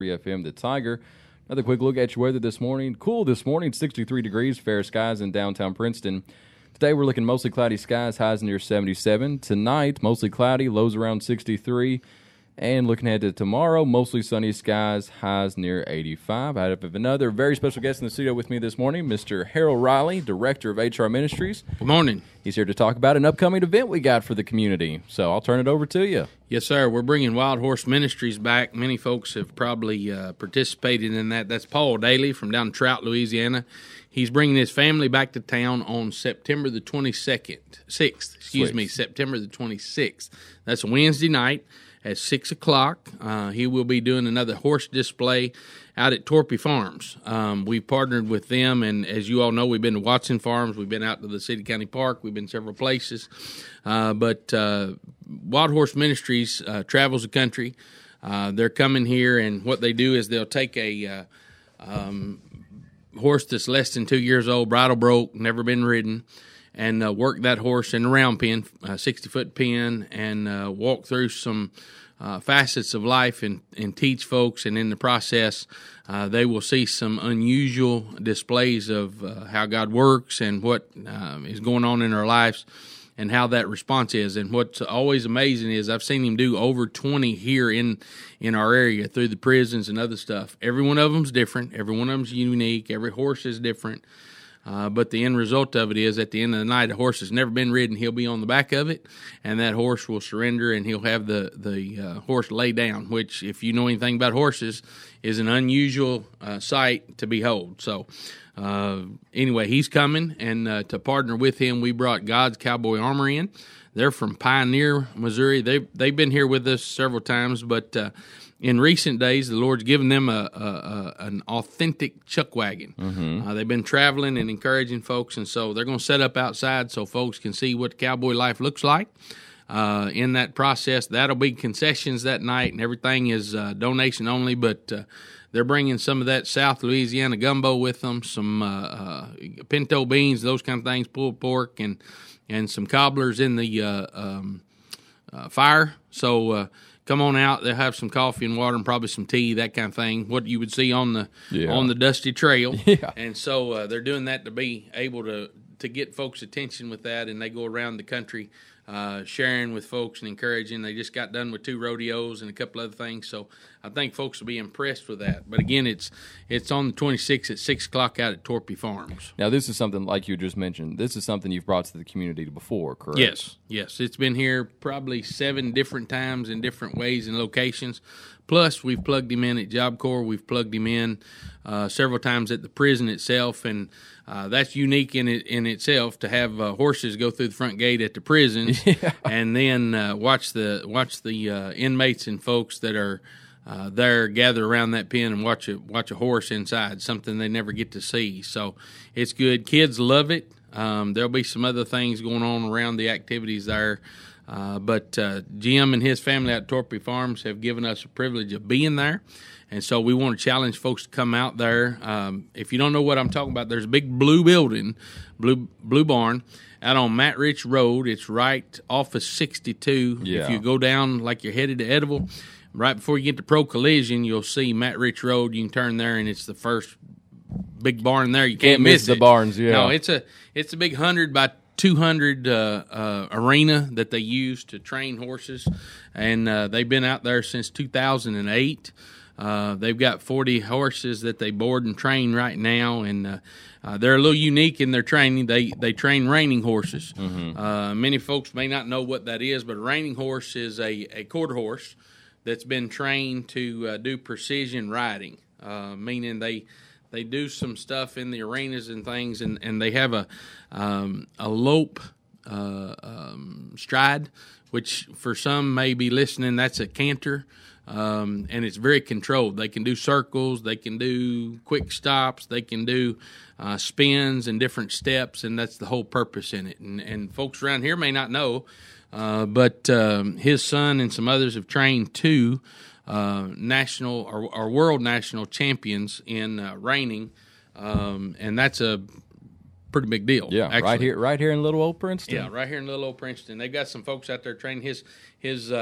FM, The Tiger. Another quick look at your weather this morning. Cool this morning, 63 degrees, fair skies in downtown Princeton. Today we're looking mostly cloudy skies, highs near 77. Tonight, mostly cloudy, lows around 63. And looking ahead to tomorrow, mostly sunny skies, highs near 85. I have another very special guest in the studio with me this morning, Mr. Harrell Riley, Director of HR Ministries. Good morning. He's here to talk about an upcoming event we got for the community. So I'll turn it over to you. Yes, sir. We're bringing Wild Horse Ministries back. Many folks have probably participated in that. That's Paul Daly from down in Trout, Louisiana. He's bringing his family back to town on September the 6th. September the 26th. That's a Wednesday night. At 6 o'clock, he will be doing another horse display out at Torpy Farms. We've partnered with them, and as you all know, we've been to Watson Farms. We've been out to the City County Park. We've been several places. But Wild Horse Ministries travels the country. They're coming here, and what they do is they'll take a horse that's less than 2 years old, bridle broke, never been ridden, and work that horse in a round pen, 60-foot pen, and walk through some facets of life and teach folks. And in the process, they will see some unusual displays of how God works and what is going on in our lives and how that response is. And what's always amazing is I've seen him do over 20 here in our area through the prisons and other stuff. Every one of them's different. Every one of them's unique. Every horse is different. But the end result of it is, at the end of the night, a horse has never been ridden. He'll be on the back of it, and that horse will surrender, and he'll have the horse lay down, which, if you know anything about horses, is an unusual sight to behold. So anyway, he's coming, and to partner with him, we brought God's Cowboy Armor in. They're from Pioneer, Missouri. They've been here with us several times, but in recent days, the Lord's given them an authentic chuck wagon. Mm-hmm. They've been traveling and encouraging folks, and so they're going to set up outside so folks can see what cowboy life looks like. In that process, that'll be concessions that night, and everything is donation only, but they're bringing some of that South Louisiana gumbo with them, some pinto beans, those kind of things, pulled pork, and some cobblers in the fire. So come on out. They'll have some coffee and water and probably some tea, that kind of thing, what you would see on the dusty trail. Yeah. And so they're doing that to be able to get folks' attention with that, and they go around the country sharing with folks and encouraging. They just got done with 2 rodeos and a couple other things, so I think folks will be impressed with that. But again, it's on the 26th at 6 o'clock out at Torpy Farms. Now, this is something, like you just mentioned, this is something you've brought to the community before, correct? Yes. It's been here probably 7 different times in different ways and locations. Plus, we've plugged him in at Job Corps. We've plugged him in several times at the prison itself, and that's unique in itself to have horses go through the front gate at the prisons, and then watch the inmates and folks that are there gather around that pen and watch a horse inside, something they never get to see. So it's good. Kids love it. There'll be some other things going on around the activities there. But Jim and his family at Torpy Farms have given us a privilege of being there. And so we want to challenge folks to come out there. If you don't know what I'm talking about, there's a big blue building, blue barn, out on Matt Rich Road. It's right off of 62. Yeah. If you go down like you're headed to Edible, right before you get to Pro Collision, you'll see Matt Rich Road. You can turn there, and it's the first big barn there. You can't miss the barns. Yeah, no, it's a big 100 by 200 arena that they use to train horses, and they've been out there since 2008. They've got 40 horses that they board and train right now, and they're a little unique in their training. They train reining horses. Mm-hmm. Many folks may not know what that is, but a reining horse is a quarter horse that's been trained to do precision riding, meaning they do some stuff in the arenas and things, and they have a lope stride, which for some may be listening, that's a canter, and it's very controlled. They can do circles, they can do quick stops, they can do spins and different steps, and that's the whole purpose in it. And folks around here may not know, but his son and some others have trained 2 national or world national champions in reining, and that's a pretty big deal. Yeah, actually. right here in Little Old Princeton. Yeah, right here in Little Old Princeton. They've got some folks out there training. His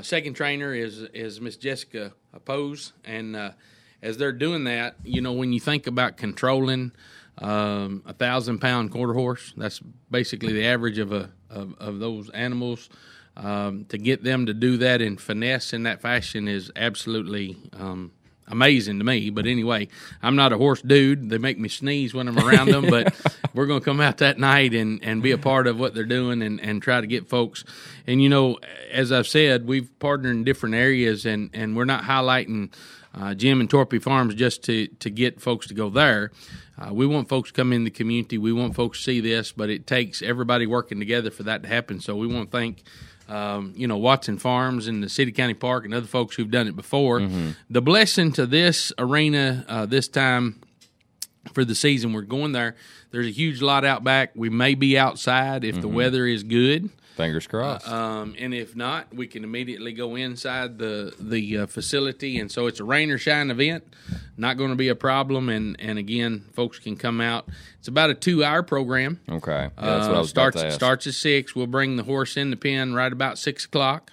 second trainer is Miss Jessica pose. And as they're doing that, when you think about controlling 1,000-pound quarter horse, that's basically the average of those animals. To get them to do that and finesse in that fashion is absolutely amazing to me. But anyway, I'm not a horse dude. They make me sneeze when I'm around them, but we're going to come out that night and be a part of what they're doing and try to get folks. And, as I've said, we've partnered in different areas, and we're not highlighting Jim and Torpy Farms just to get folks to go there. We want folks to come in the community. We want folks to see this, but it takes everybody working together for that to happen. So we want to thank Watson Farms and the City County Park and other folks who've done it before. Mm-hmm. The blessing to this arena this time for the season, we're going there. There's a huge lot out back. We may be outside if the weather is good. Fingers crossed. And if not, we can immediately go inside the facility. And so it's a rain or shine event. Not going to be a problem. And again, folks can come out. It's about a 2-hour program. Okay. Yeah, that's what I was about to ask. Starts at 6. We'll bring the horse in the pen right about 6 o'clock.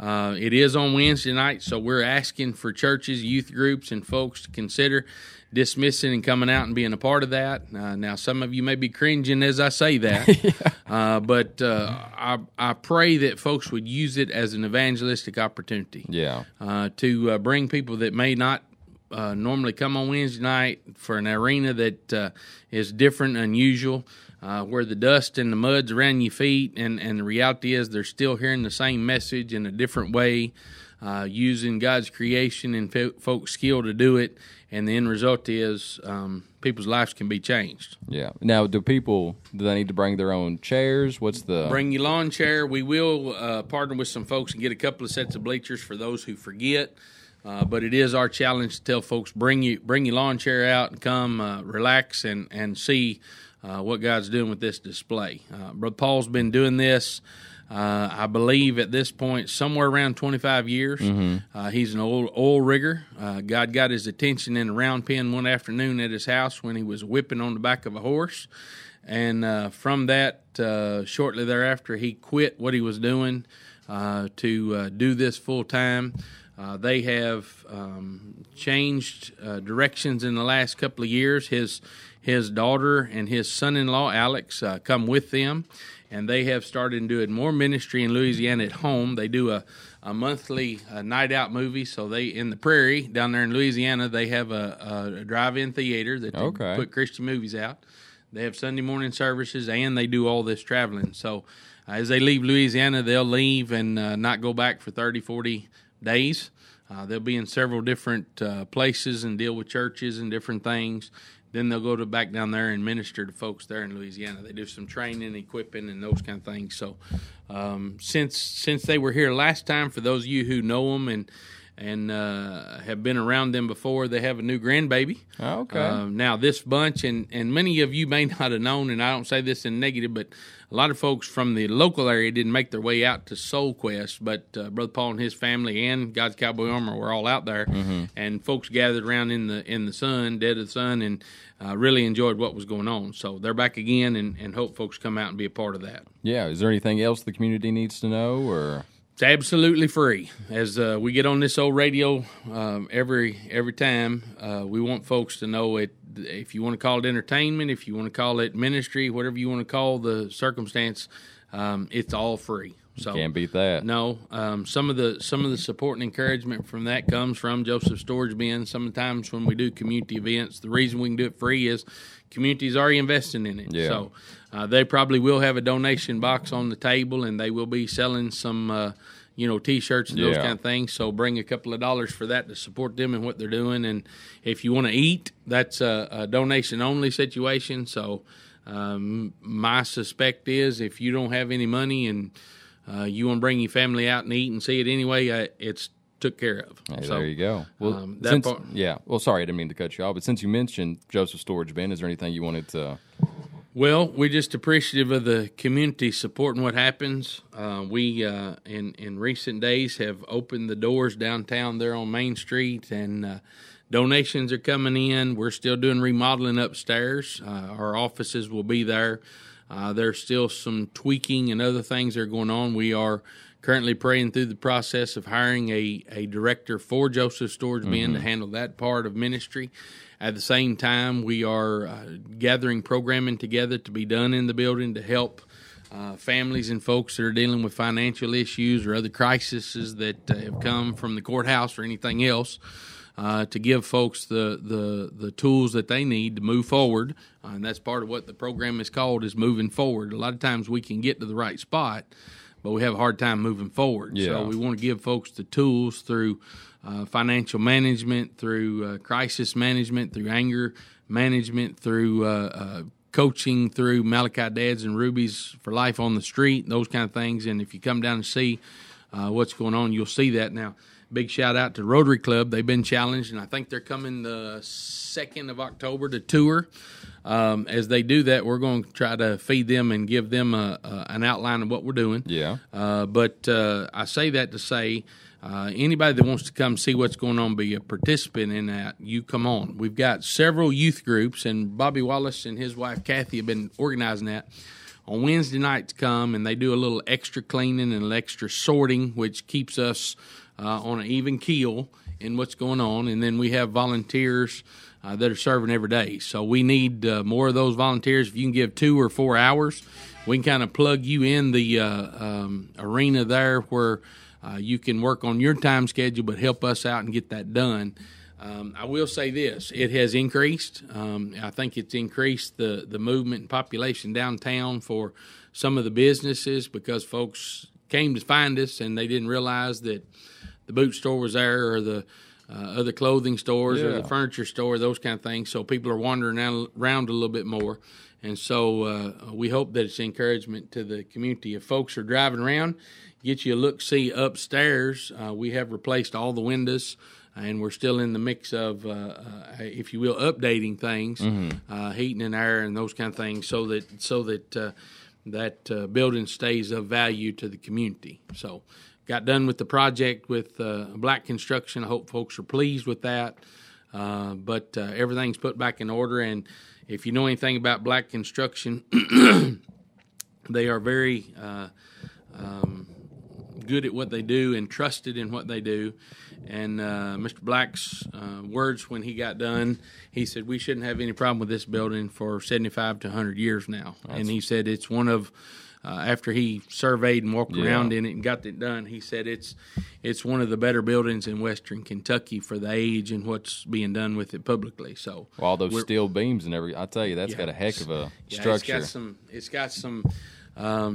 It is on Wednesday night, so we're asking for churches, youth groups, and folks to consider dismissing and coming out and being a part of that. Now, some of you may be cringing as I say that, but I pray that folks would use it as an evangelistic opportunity. Yeah. To bring people that may not normally come on Wednesday night for an arena that is different, unusual, where the dust and the mud's around your feet, and the reality is they're still hearing the same message in a different way, using God's creation and folks' skill to do it, and the end result is people's lives can be changed. Yeah. Now, do they need to bring their own chairs? What's the... Bring your lawn chair. We will partner with some folks and get a couple of sets of bleachers for those who forget. But it is our challenge to tell folks, bring your lawn chair out and come relax and see what God's doing with this display. Brother Paul's been doing this, I believe, at this point, somewhere around 25 years. Mm-hmm. He's an oil rigger. God got his attention in a round pen one afternoon at his house when he was whipping on the back of a horse. And from that, shortly thereafter, he quit what he was doing to do this full time. They have changed directions in the last couple of years. His daughter and his son-in-law, Alex, come with them, and they have started doing more ministry in Louisiana at home. They do a monthly night-out movie. So they, in the prairie down there in Louisiana, they have a drive-in theater that they put Christian movies out. They have Sunday morning services, and they do all this traveling. So as they leave Louisiana, they'll leave and not go back for 30, 40 days. They'll be in several different places and deal with churches and different things. Then they'll go back down there and minister to folks there in Louisiana. They do some training, equipping, and those kind of things. So since they were here last time, for those of you who know them and have been around them before, they have a new grandbaby. Oh, okay. Now, this bunch, and many of you may not have known, and I don't say this in negative, but a lot of folks from the local area didn't make their way out to Soul Quest, but Brother Paul and his family and God's Cowboy Armor were all out there, and folks gathered around in the sun, dead of the sun, and really enjoyed what was going on. So they're back again, and hope folks come out and be a part of that. Yeah. Is there anything else the community needs to know, or... It's absolutely free. As we get on this old radio every time, we want folks to know it. If you want to call it entertainment, if you want to call it ministry, whatever you want to call the circumstance, it's all free. So can't beat that. No, some of the support and encouragement from that comes from Joseph Storage Bin. Sometimes when we do community events, the reason we can do it free is community's already investing in it. Yeah. So they probably will have a donation box on the table, and they will be selling some T-shirts and those kind of things. So bring a couple of dollars for that to support them and what they're doing. And if you want to eat, that's a donation only situation. So my suspect is if you don't have any money and you want to bring your family out and eat and see it anyway, it's took care of. Hey, so, there you go. Well, well, sorry, I didn't mean to cut you off, but since you mentioned Joseph Storage Bin, is there anything you wanted to... Well, we're just appreciative of the community supporting what happens. We, in recent days, have opened the doors downtown there on Main Street, and donations are coming in. We're still doing remodeling upstairs. Our offices will be there. There's still some tweaking and other things that are going on. We are currently praying through the process of hiring a director for Joseph Storage Bin to handle that part of ministry. At the same time, we are gathering programming together to be done in the building to help families and folks that are dealing with financial issues or other crises that have come from the courthouse or anything else, to give folks the tools that they need to move forward. And that's part of what the program is called, is moving forward. A lot of times we can get to the right spot, but we have a hard time moving forward. Yeah. So we want to give folks the tools through financial management, through crisis management, through anger management, through coaching, through Malachi Dads and Rubies for Life on the Street, those kind of things. And if you come down and see what's going on, you'll see that. Now, big shout out to Rotary Club. They've been challenged, and I think they're coming the 2nd of October to tour. As they do that, we're going to try to feed them and give them an outline of what we're doing. Yeah. But I say that to say, anybody that wants to come see what's going on, be a participant in that, you come on. We've got several youth groups, and Bobby Wallace and his wife Kathy have been organizing that. On Wednesday nights come, and they do a little extra cleaning and extra sorting, which keeps us on an even keel in what's going on. And then we have volunteers that are serving every day. So we need more of those volunteers. If you can give 2 or 4 hours, we can kind of plug you in the arena there where you can work on your time schedule, but help us out and get that done. I will say this, it has increased. I think it's increased the movement and population downtown for some of the businesses, because folks came to find us and they didn't realize that the boot store was there, or the other clothing stores, or the furniture store, those kind of things. So people are wandering around a little bit more. And so we hope that it's encouragement to the community. If folks are driving around, get you a look-see upstairs. We have replaced all the windows, and we're still in the mix of, if you will, updating things, heating and air and those kind of things, so that that building stays of value to the community. So got done with the project with Black Construction. I hope folks are pleased with that. But everything's put back in order. And if you know anything about Black Construction, they are very good at what they do and trusted in what they do. And Mr. Black's words when he got done, he said, we shouldn't have any problem with this building for 75 to 100 years now. And he said it's one of, after he surveyed and walked around in it and got it done, he said it's one of the better buildings in Western Kentucky for the age and what's being done with it publicly. So all those steel beams and everything, I tell you, that's got a heck of a structure. It's got some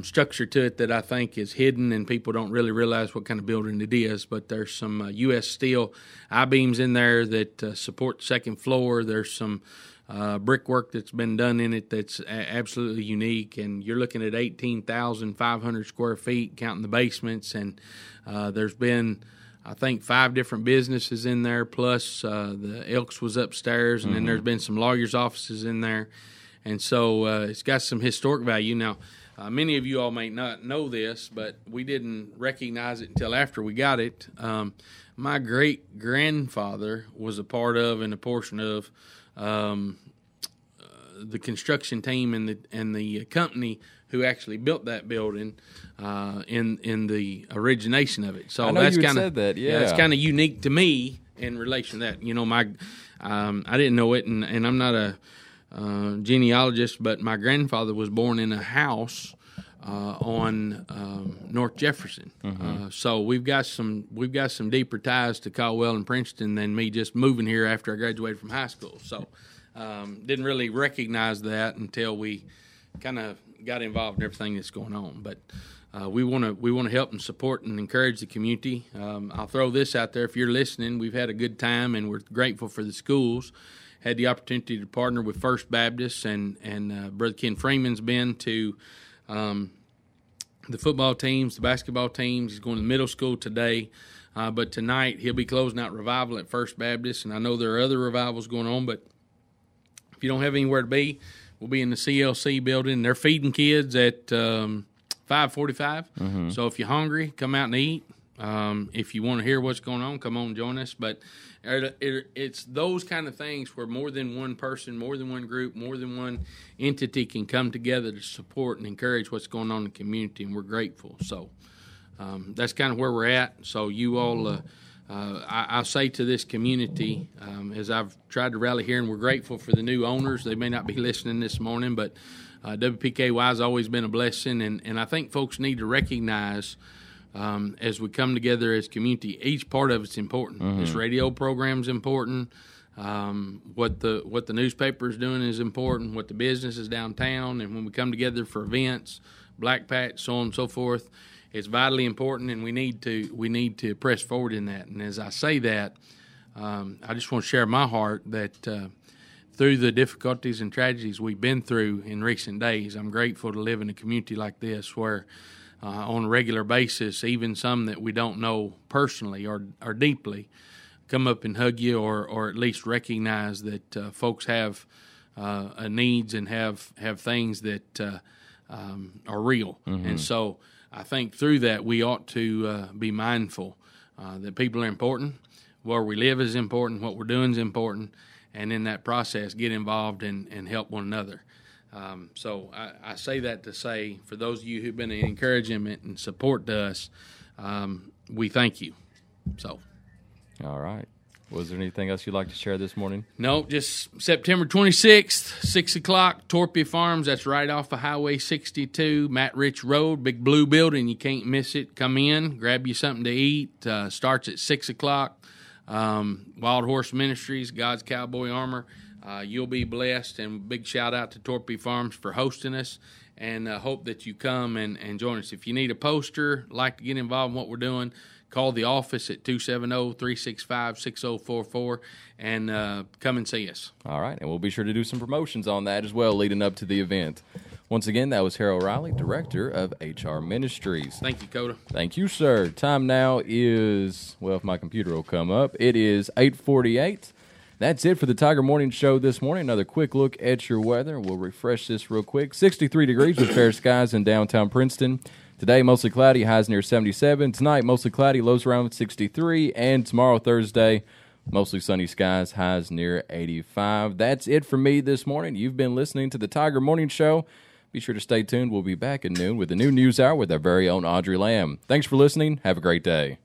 structure to it that I think is hidden, and people don't really realize what kind of building it is. But there's some U.S. steel I-beams in there that support the second floor. There's some brickwork that's been done in it that's absolutely unique, and you're looking at 18,500 square feet, counting the basements. And there's been, I think, 5 different businesses in there, plus the Elks was upstairs, and then there's been some lawyers' offices in there. And so it's got some historic value. Now, many of you all may not know this, but we didn't recognize it until after we got it. My great-grandfather was a part of and a portion of the construction team and the company who actually built that building in the origination of it. So I know that's you kind said that. Yeah, it's kind of unique to me in relation to that. You know, I didn't know it, and I'm not a genealogist, but my grandfather was born in a house on North Jefferson. So we've got some deeper ties to Caldwell and Princeton than me just moving here after I graduated from high school. So didn't really recognize that until we kind of got involved in everything that's going on. But we want to help and support and encourage the community. I'll throw this out there: if you're listening, we've had a good time and we're grateful for the schools. Had the opportunity to partner with First Baptist, and Brother Ken Freeman's been to the football teams, the basketball teams. He's going to middle school today, but tonight he'll be closing out revival at First Baptist, and I know there are other revivals going on, but if you don't have anywhere to be, we'll be in the CLC building. They're feeding kids at 5:45, so if you're hungry, come out and eat. If you want to hear what's going on, come on and join us. But it's those kind of things where more than one person, more than one group, more than one entity can come together to support and encourage what's going on in the community, and we're grateful. So that's kind of where we're at. So you all, I say to this community, as I've tried to rally here, and we're grateful for the new owners. They may not be listening this morning, but WPKY has always been a blessing, and I think folks need to recognize as we come together as community, each part of it's important. This radio program is important. What the newspaper is doing is important. What the business is downtown, and when we come together for events, Black Patch, so on and so forth, it's vitally important, and we need to press forward in that. And as I say that, I just want to share my heart that through the difficulties and tragedies we've been through in recent days, I'm grateful to live in a community like this where on a regular basis, even some that we don't know personally or deeply, come up and hug you or at least recognize that folks have needs and have things that are real. And so I think through that we ought to be mindful that people are important, where we live is important, what we're doing is important, and in that process get involved and help one another. So I say that to say, for those of you who've been an encouragement and support to us, we thank you. So, all right. Was there anything else you'd like to share this morning? No, just September 26th, 6 o'clock, Torpy Farms. That's right off of Highway 62, Matt Rich Road, big blue building. You can't miss it. Come in, grab you something to eat. Starts at 6 o'clock. Wild Horse Ministries, God's Cowboy Armor. You'll be blessed, and big shout out to Torpy Farms for hosting us, and hope that you come and join us. If you need a poster, like to get involved in what we're doing, call the office at 270-365-6044 and come and see us. All right, and we'll be sure to do some promotions on that as well leading up to the event. Once again, that was Harrell Riley, Director of HR Ministries. Thank you, Coda. Thank you, sir. Time now is, well, if my computer will come up, it is 8:48. That's it for the Tiger Morning Show this morning. Another quick look at your weather. We'll refresh this real quick. 63 degrees with fair skies in downtown Princeton. Today, mostly cloudy, highs near 77. Tonight, mostly cloudy, lows around 63. And tomorrow, Thursday, mostly sunny skies, highs near 85. That's it for me this morning. You've been listening to the Tiger Morning Show. Be sure to stay tuned. We'll be back at noon with a new news hour with our very own Audrey Lamb. Thanks for listening. Have a great day.